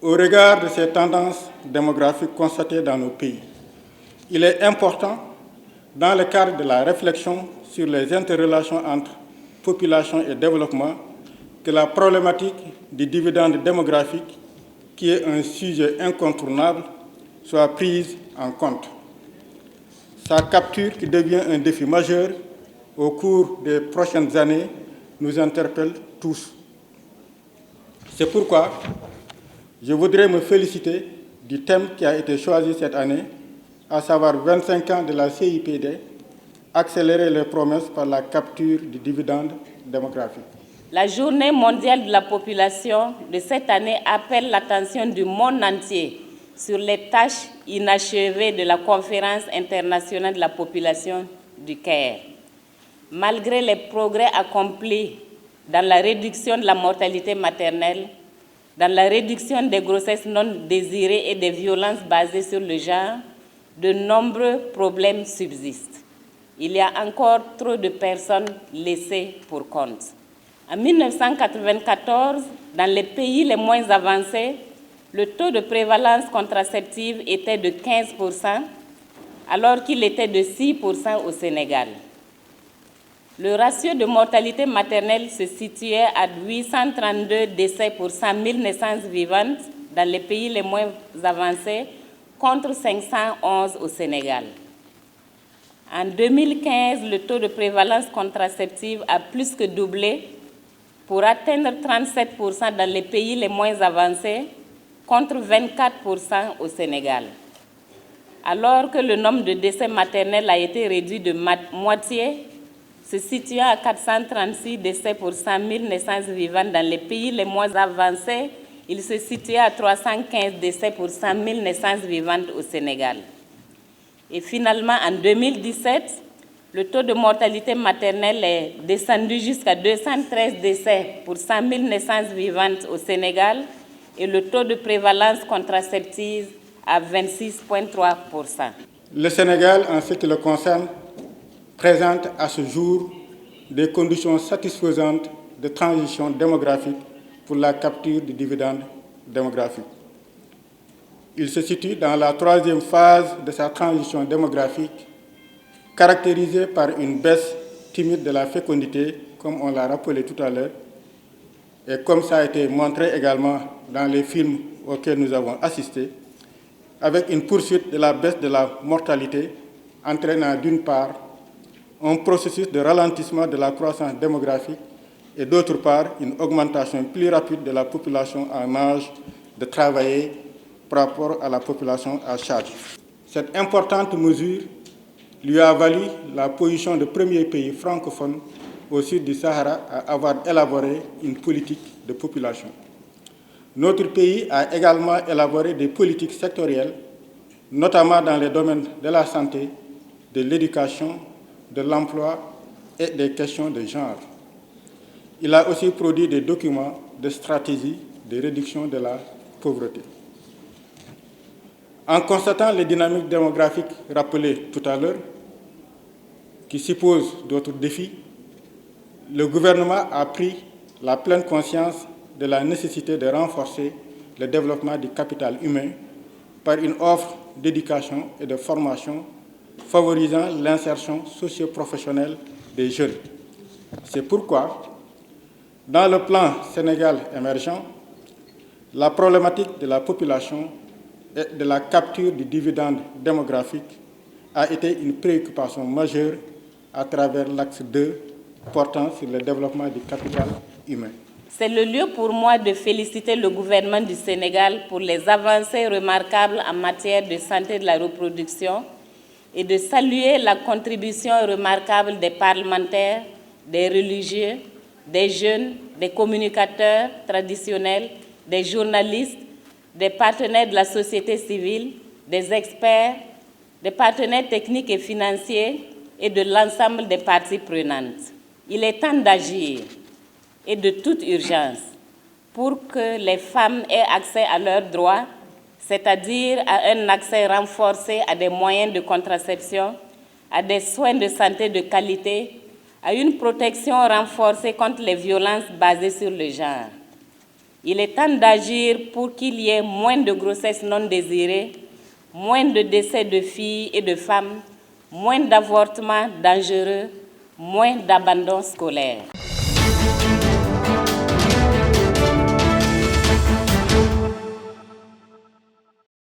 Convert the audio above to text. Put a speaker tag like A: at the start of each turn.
A: Au regard de ces tendances démographiques constatées dans nos pays, il est important, dans le cadre de la réflexion sur les interrelations entre population et développement, que la problématique du dividende démographique, qui est un sujet incontournable, soit prise en compte. Sa capture, qui devient un défi majeur au cours des prochaines années, nous interpelle tous. C'est pourquoi je voudrais me féliciter du thème qui a été choisi cette année, à savoir 25 ans de la CIPD, accélérer les promesses par la capture du dividende démographique.
B: La Journée mondiale de la population de cette année appelle l'attention du monde entier sur les tâches inachevées de la Conférence internationale de la population du Caire. Malgré les progrès accomplis dans la réduction de la mortalité maternelle, dans la réduction des grossesses non désirées et des violences basées sur le genre, de nombreux problèmes subsistent. Il y a encore trop de personnes laissées pour compte. En 1994, dans les pays les moins avancés, le taux de prévalence contraceptive était de 15%, alors qu'il était de 6% au Sénégal. Le ratio de mortalité maternelle se situait à 832 décès pour 100 000 naissances vivantes dans les pays les moins avancés, contre 511 au Sénégal. En 2015, le taux de prévalence contraceptive a plus que doublé pour atteindre 37% dans les pays les moins avancés, contre 24% au Sénégal. Alors que le nombre de décès maternels a été réduit de moitié, se situant à 436 décès pour 100 000 naissances vivantes dans les pays les moins avancés, il se situait à 315 décès pour 100 000 naissances vivantes au Sénégal. Et finalement, en 2017, le taux de mortalité maternelle est descendu jusqu'à 213 décès pour 100 000 naissances vivantes au Sénégal et le taux de prévalence contraceptive à 26,3%.
A: Le Sénégal, en ce qui le concerne, présente à ce jour des conditions satisfaisantes de transition démographique pour la capture du dividende démographique. Il se situe dans la troisième phase de sa transition démographique, caractérisée par une baisse timide de la fécondité, comme on l'a rappelé tout à l'heure, et comme ça a été montré également dans les films auxquels nous avons assisté, avec une poursuite de la baisse de la mortalité, entraînant d'une part un processus de ralentissement de la croissance démographique et d'autre part une augmentation plus rapide de la population en âge de travailler par rapport à la population à charge. Cette importante mesure lui a valu la position de premier pays francophone au sud du Sahara à avoir élaboré une politique de population. Notre pays a également élaboré des politiques sectorielles, notamment dans les domaines de la santé, de l'éducation, de l'emploi et des questions de genre. Il a aussi produit des documents de stratégie de réduction de la pauvreté. En constatant les dynamiques démographiques rappelées tout à l'heure, qui supposent d'autres défis, le gouvernement a pris la pleine conscience de la nécessité de renforcer le développement du capital humain par une offre d'éducation et de formation favorisant l'insertion socio-professionnelle des jeunes. C'est pourquoi, dans le plan Sénégal émergent, la problématique de la population et de la capture du dividende démographique a été une préoccupation majeure à travers l'axe 2 portant sur le développement du capital humain.
B: C'est le lieu pour moi de féliciter le gouvernement du Sénégal pour les avancées remarquables en matière de santé de la reproduction et de saluer la contribution remarquable des parlementaires, des religieux, des jeunes, des communicateurs traditionnels, des journalistes, des partenaires de la société civile, des experts, des partenaires techniques et financiers et de l'ensemble des parties prenantes. Il est temps d'agir et de toute urgence pour que les femmes aient accès à leurs droits, c'est-à-dire à un accès renforcé à des moyens de contraception, à des soins de santé de qualité, à une protection renforcée contre les violences basées sur le genre. Il est temps d'agir pour qu'il y ait moins de grossesses non désirées, moins de décès de filles et de femmes, moins d'avortements dangereux, moins d'abandon scolaire.